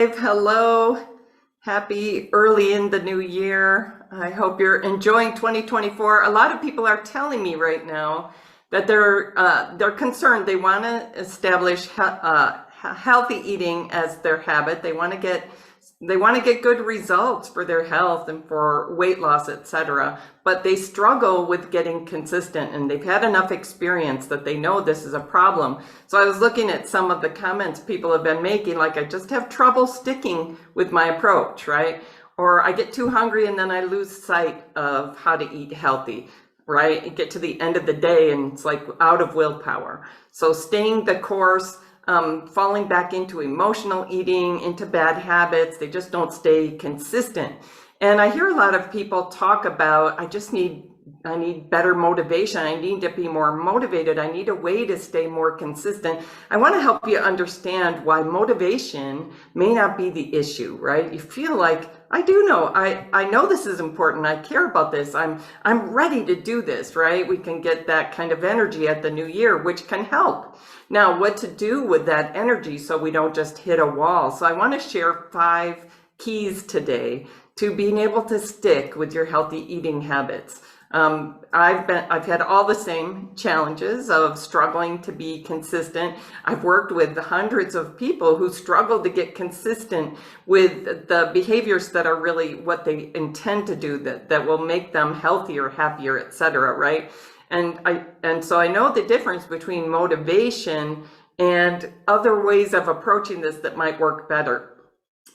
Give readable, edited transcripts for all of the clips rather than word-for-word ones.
Hello, happy early in the new year. I hope you're enjoying 2024. A lot of people are telling me right now that they're concerned. They want to establish healthy eating as their habit. They want to get good results for their health and for weight loss, etc. But they struggle with getting consistent, and they've had enough experience that they know this is a problem. So I was looking at some of the comments people have been making, like, I just have trouble sticking with my approach, right? Or I get too hungry and then I lose sight of how to eat healthy, right? You get to the end of the day and it's like out of willpower. So staying the course, falling back into emotional eating, into bad habits. They just don't stay consistent. And I hear a lot of people talk about, I need better motivation. I need to be more motivated. I need a way to stay more consistent. I want to help you understand why motivation may not be the issue, right? You feel like, I do know, I know this is important. I care about this. I'm ready to do this, right? We can get that kind of energy at the new year, which can help. Now, what to do with that energy so we don't just hit a wall. So I want to share 5 keys today to being able to stick with your healthy eating habits. I've had all the same challenges of struggling to be consistent. I've worked with hundreds of people who struggle to get consistent with the behaviors that are really what they intend to do, that will make them healthier, happier, etc. Right? And so I know the difference between motivation and other ways of approaching this that might work better.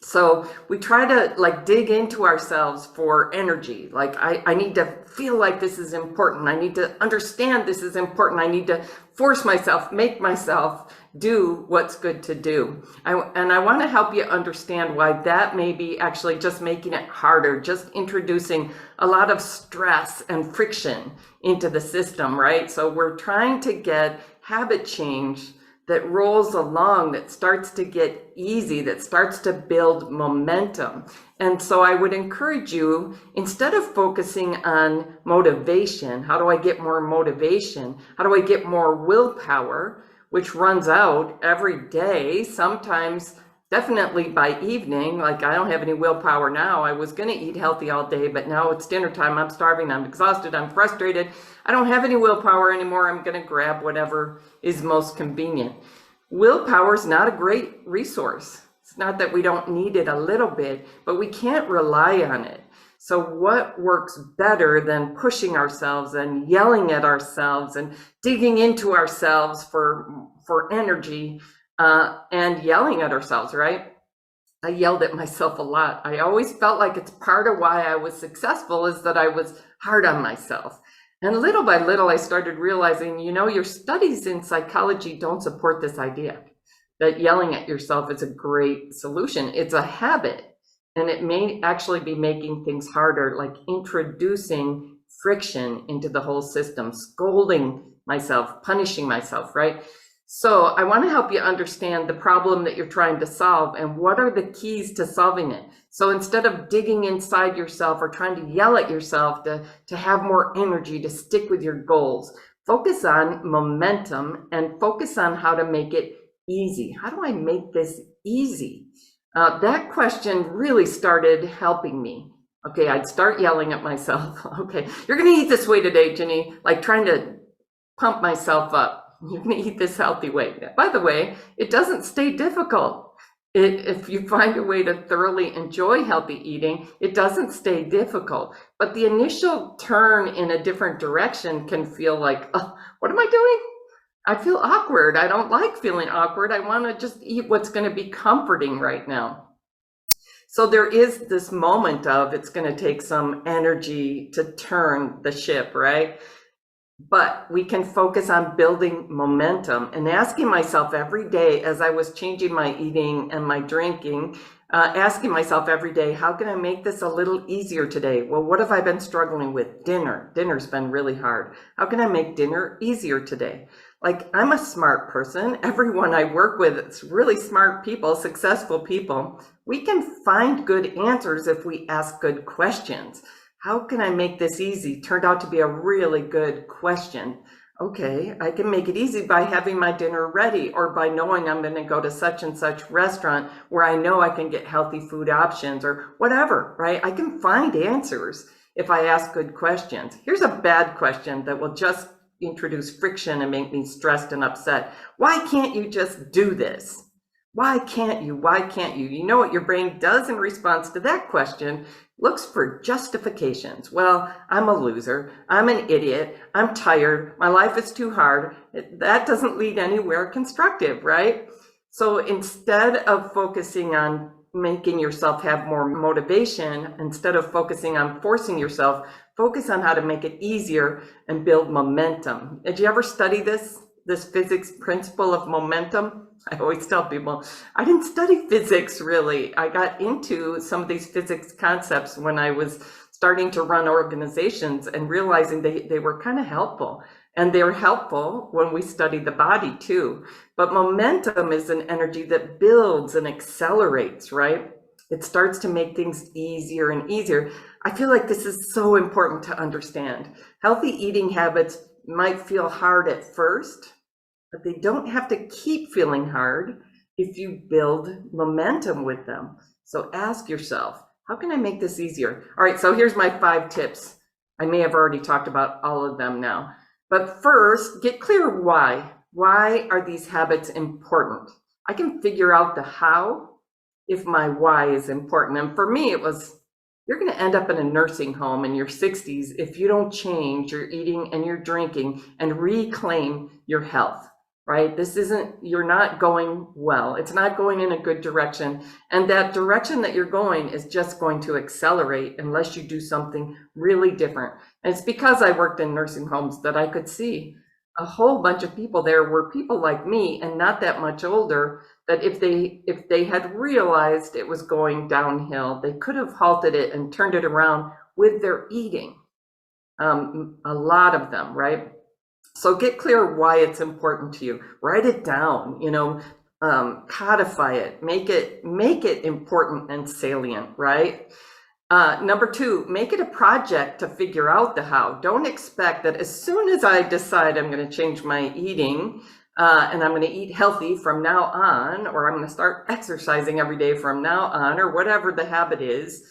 So we try to dig into ourselves for energy. Like I need to feel like this is important. I need to understand this is important. I need to force myself, make myself do what's good to do. And I want to help you understand why that may be actually just making it harder, just introducing a lot of stress and friction into the system, right? So we're trying to get habit change that rolls along, that starts to get easy, that starts to build momentum. And so I would encourage you, instead of focusing on motivation, how do I get more motivation? How do I get more willpower, which runs out every day, sometimes definitely by evening. Like, I don't have any willpower now. I was going to eat healthy all day, but now it's dinner time. I'm starving. I'm exhausted. I'm frustrated. I don't have any willpower anymore. I'm going to grab whatever is most convenient. Willpower is not a great resource. It's not that we don't need it a little bit, but we can't rely on it. So what works better than pushing ourselves and yelling at ourselves and digging into ourselves for energy, and yelling at ourselves, right? I yelled at myself a lot. I always felt like it's part of why I was successful is that I was hard on myself. And little by little, I started realizing, your studies in psychology don't support this idea that yelling at yourself is a great solution. It's a habit, and it may actually be making things harder, like introducing friction into the whole system, scolding myself, punishing myself, right? So I want to help you understand the problem that you're trying to solve and what are the keys to solving it. So instead of digging inside yourself or trying to yell at yourself to have more energy, to stick with your goals, focus on momentum and focus on how to make it easy. How do I make this easy? That question really started helping me. Okay, I'd start yelling at myself. Okay, you're going to eat this way today, Ginny, like trying to pump myself up. You're going to eat this healthy way. By the way, it doesn't stay difficult. If you find a way to thoroughly enjoy healthy eating, it doesn't stay difficult. But the initial turn in a different direction can feel like, oh, what am I doing? I feel awkward. I don't like feeling awkward. I want to just eat what's going to be comforting right now. So there is this moment of it's going to take some energy to turn the ship, right? But we can focus on building momentum and asking myself every day as I was changing my eating and my drinking, asking myself every day, how can I make this a little easier today? Well, what have I been struggling with? Dinner. Dinner's been really hard. How can I make dinner easier today? Like, I'm a smart person. Everyone I work with is really smart people, successful people. We can find good answers if we ask good questions. How can I make this easy? Turned out to be a really good question. Okay, I can make it easy by having my dinner ready, or by knowing I'm going to go to such and such restaurant where I know I can get healthy food options, or whatever, right? I can find answers if I ask good questions. Here's a bad question that will just introduce friction and make me stressed and upset. Why can't you just do this? Why can't you? Why can't you? You know what your brain does in response to that question? Looks for justifications. Well, I'm a loser. I'm an idiot. I'm tired. My life is too hard. That doesn't lead anywhere constructive, right? So instead of focusing on making yourself have more motivation, instead of focusing on forcing yourself, focus on how to make it easier and build momentum. Did you ever study this physics principle of momentum? I always tell people, I didn't study physics really. I got into some of these physics concepts when I was starting to run organizations and realizing they were kind of helpful. And they're helpful when we study the body too. But momentum is an energy that builds and accelerates, right? It starts to make things easier and easier. I feel like this is so important to understand. Healthy eating habits might feel hard at first, but they don't have to keep feeling hard if you build momentum with them. So ask yourself, how can I make this easier? All right, so here's my 5 tips. I may have already talked about all of them now. But first, get clear why. Why are these habits important? I can figure out the how if my why is important. And for me, it was, you're going to end up in a nursing home in your 60s if you don't change your eating and your drinking and reclaim your health, right? You're not going well. It's not going in a good direction. And that direction that you're going is just going to accelerate unless you do something really different. And it's because I worked in nursing homes that I could see a whole bunch of people there were people like me and not that much older, that if they had realized it was going downhill, they could have halted it and turned it around with their eating. A lot of them, right? So get clear why it's important to you. Write it down, codify it, make it important and salient, right? Number 2, make it a project to figure out the how. Don't expect that as soon as I decide I'm going to change my eating and I'm going to eat healthy from now on, or I'm going to start exercising every day from now on, or whatever the habit is,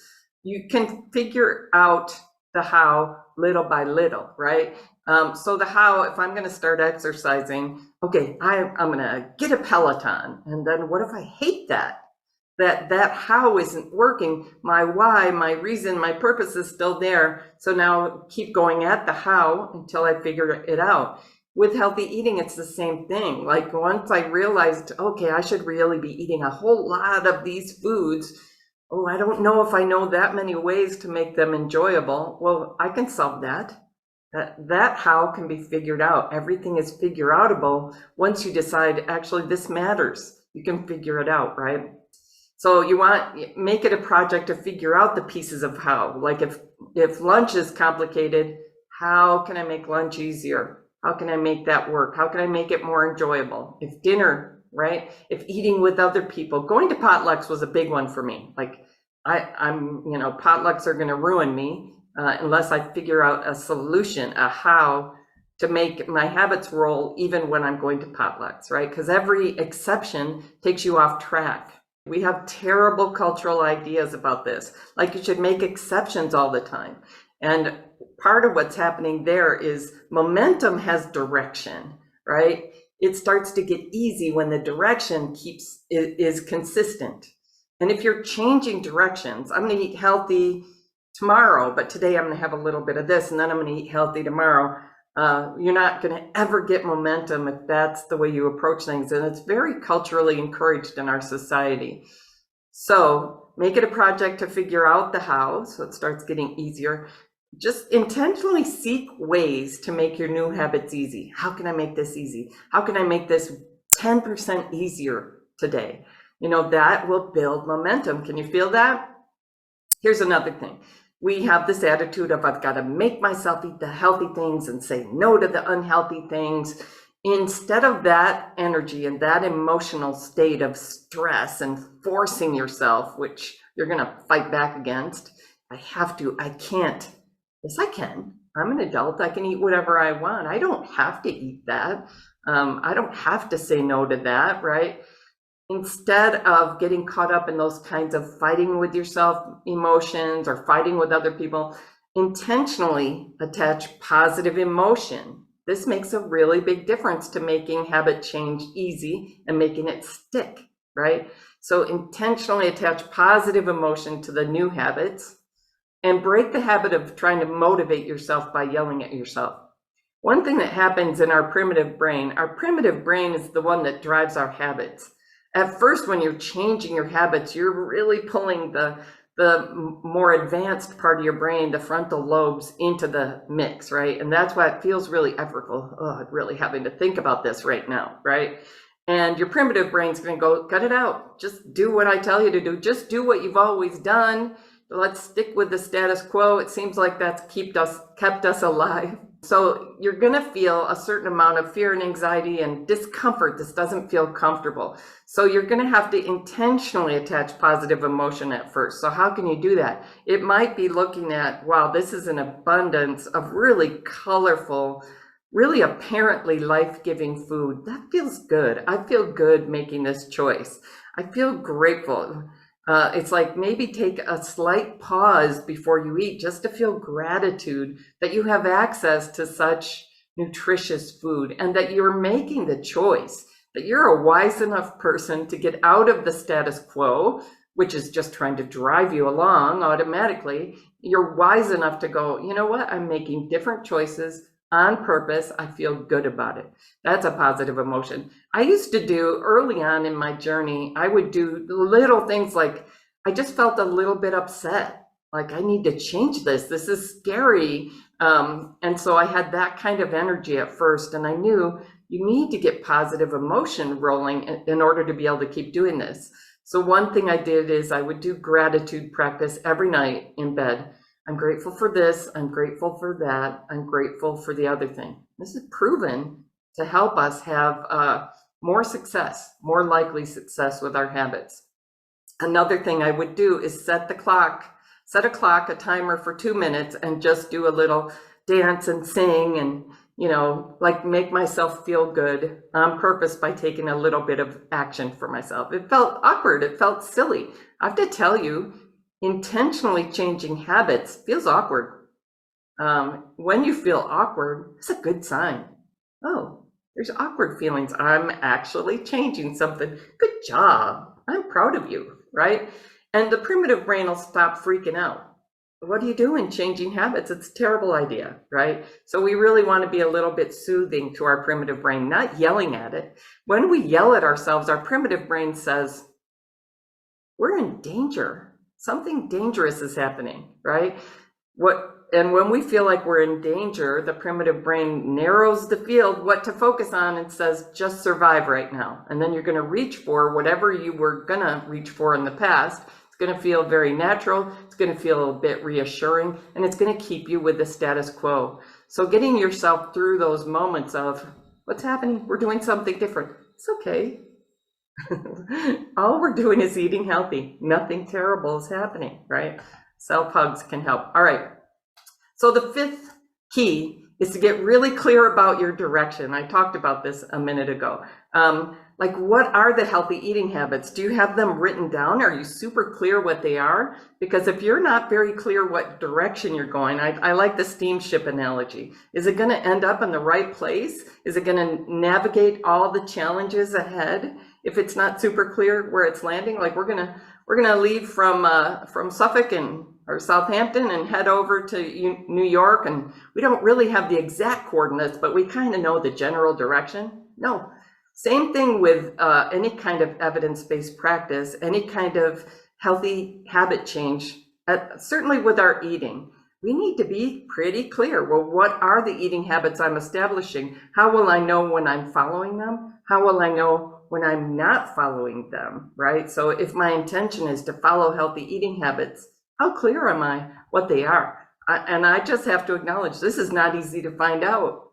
you can figure out the how little by little, right? So the how, if I'm going to start exercising, okay, I'm going to get a Peloton. And then what if I hate that? That how isn't working. My why, my reason, my purpose is still there. So now keep going at the how until I figure it out. With healthy eating, it's the same thing. Like once I realized, okay, I should really be eating a whole lot of these foods. Oh, I don't know if I know that many ways to make them enjoyable. Well, I can solve that. That how can be figured out. Everything is figure outable once you decide, actually, this matters. You can figure it out, right? So make it a project to figure out the pieces of how. Like if lunch is complicated, how can I make lunch easier? How can I make that work? How can I make it more enjoyable? If dinner, right? If eating with other people, going to potlucks was a big one for me. Like potlucks are going to ruin me unless I figure out a solution, a how to make my habits roll even when I'm going to potlucks, right? Because every exception takes you off track. We have terrible cultural ideas about this, like you should make exceptions all the time. And part of what's happening there is momentum has direction, right? It starts to get easy when the direction is consistent. And if you're changing directions, I'm going to eat healthy tomorrow, but today I'm going to have a little bit of this, and then I'm going to eat healthy tomorrow. You're not going to ever get momentum if that's the way you approach things. And it's very culturally encouraged in our society. So make it a project to figure out the how, so it starts getting easier. Just intentionally seek ways to make your new habits easy. How can I make this easy? How can I make this 10% easier today? That will build momentum. Can you feel that? Here's another thing. We have this attitude of, I've got to make myself eat the healthy things and say no to the unhealthy things. Instead of that energy and that emotional state of stress and forcing yourself, which you're going to fight back against, I have to, I can't. Yes, I can. I'm an adult. I can eat whatever I want. I don't have to eat that. I don't have to say no to that, right? Instead of getting caught up in those kinds of fighting with yourself emotions or fighting with other people, intentionally attach positive emotion. This makes a really big difference to making habit change easy and making it stick, right? So intentionally attach positive emotion to the new habits and break the habit of trying to motivate yourself by yelling at yourself. One thing that happens in our primitive brain is the one that drives our habits. At first, when you're changing your habits, you're really pulling the more advanced part of your brain, the frontal lobes, into the mix, right? And that's why it feels really effortful. Oh, I'm really having to think about this right now, right? And your primitive brain's going to go, cut it out. Just do what I tell you to do. Just do what you've always done. Let's stick with the status quo. It seems like that's kept us alive. So you're going to feel a certain amount of fear and anxiety and discomfort. This doesn't feel comfortable. So you're going to have to intentionally attach positive emotion at first. So how can you do that? It might be looking at, wow, this is an abundance of really colorful, really apparently life-giving food. That feels good. I feel good making this choice. I feel grateful. It's like maybe take a slight pause before you eat just to feel gratitude that you have access to such nutritious food and that you're making the choice, that you're a wise enough person to get out of the status quo, which is just trying to drive you along automatically. You're wise enough to go, you know what? I'm making different choices on purpose. I feel good about it. That's a positive emotion. I used to do early on in my journey, I would do little things like I just felt a little bit upset. Like I need to change this. This is scary. And so I had that kind of energy at first. And I knew you need to get positive emotion rolling in order to be able to keep doing this. So one thing I did is I would do gratitude practice every night in bed. I'm grateful for this, I'm grateful for that, I'm grateful for the other thing. This is proven to help us have more success, more likely success with our habits. Another thing I would do is set a clock, a timer for 2 minutes and just do a little dance and sing and, you know, like make myself feel good on purpose by taking a little bit of action for myself. It felt awkward, it felt silly. I have to tell you, intentionally changing habits feels awkward. When you feel awkward, it's a good sign. Oh, there's awkward feelings. I'm actually changing something. Good job. I'm proud of you, right? And the primitive brain will stop freaking out. What are you doing changing habits? It's a terrible idea, right? So we really want to be a little bit soothing to our primitive brain, not yelling at it. When we yell at ourselves, our primitive brain says, we're in danger. Something dangerous is happening, right? And when we feel like we're in danger, the primitive brain narrows the field, what to focus on, and says, just survive right now. And then you're going to reach for whatever you were going to reach for in the past. It's going to feel very natural. It's going to feel a bit reassuring, and it's going to keep you with the status quo. So getting yourself through those moments of, what's happening? We're doing something different. It's okay. All we're doing is eating healthy. Nothing terrible is happening, right? Self-hugs can help. All right. So the fifth key is to get really clear about your direction. I talked about this a minute ago. Like, what are the healthy eating habits? Do you have them written down? Are you super clear what they are? Because if you're not very clear what direction you're going, I like the steamship analogy. Is it going to end up in the right place? Is it going to navigate all the challenges ahead? If it's not super clear where it's landing, like we're gonna leave from Suffolk or Southampton and head over to New York, and we don't really have the exact coordinates, but we kind of know the general direction. No, same thing with any kind of evidence-based practice, any kind of healthy habit change. Certainly with our eating, we need to be pretty clear. Well, what are the eating habits I'm establishing? How will I know when I'm following them? How will I know when I'm not following them, right? So if my intention is to follow healthy eating habits, how clear am I what they are? And I just have to acknowledge this is not easy to find out.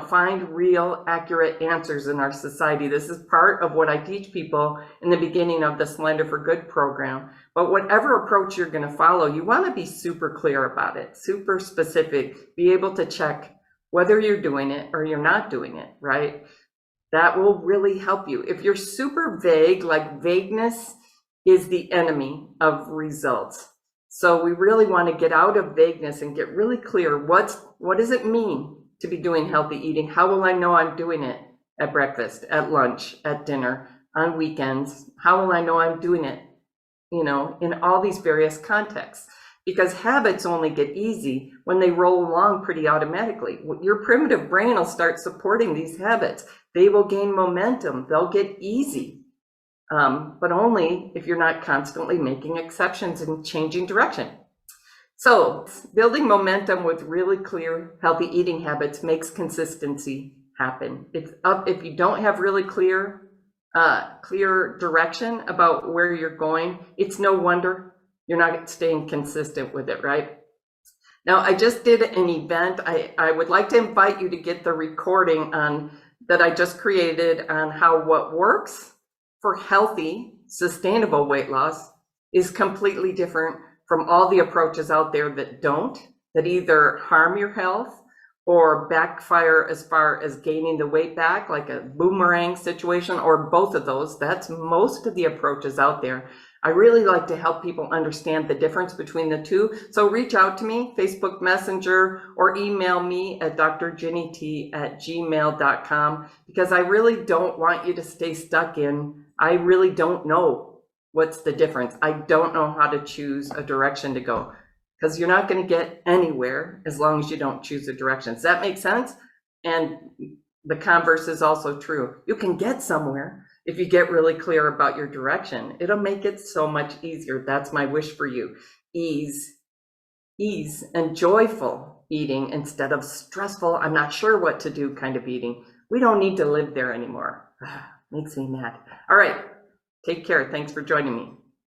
find real, accurate answers in our society. This is part of what I teach people in the beginning of the Slender for Good program. But whatever approach you're going to follow, you want to be super clear about it, super specific, be able to check whether you're doing it or you're not doing it, right? That will really help you. If you're super vague, like vagueness is the enemy of results. So we really want to get out of vagueness and get really clear. What does it mean to be doing healthy eating? How will I know I'm doing it at breakfast, at lunch, at dinner, on weekends? How will I know I'm doing it, in all these various contexts? Because habits only get easy when they roll along pretty automatically. Your primitive brain will start supporting these habits. They will gain momentum. They'll get easy. But only if you're not constantly making exceptions and changing direction. So building momentum with really clear, healthy eating habits makes consistency happen. If you don't have really clear direction about where you're going, it's no wonder you're not staying consistent with it, right? Now, I just did an event. I would like to invite you to get the recording that I just created on how what works for healthy, sustainable weight loss is completely different from all the approaches out there that either harm your health or backfire as far as gaining the weight back, like a boomerang situation, or both of those. That's most of the approaches out there. I really like to help people understand the difference between the two. So reach out to me, Facebook Messenger, or email me at drginnyt@gmail.com, because I really don't want you to stay stuck in, I really don't know what's the difference. I don't know how to choose a direction to go, because you're not going to get anywhere as long as you don't choose a direction. Does that make sense? And the converse is also true. You can get somewhere if you get really clear about your direction. It'll make it so much easier. That's my wish for you. Ease and joyful eating instead of stressful, I'm not sure what to do kind of eating. We don't need to live there anymore. Makes me mad. All right. Take care. Thanks for joining me.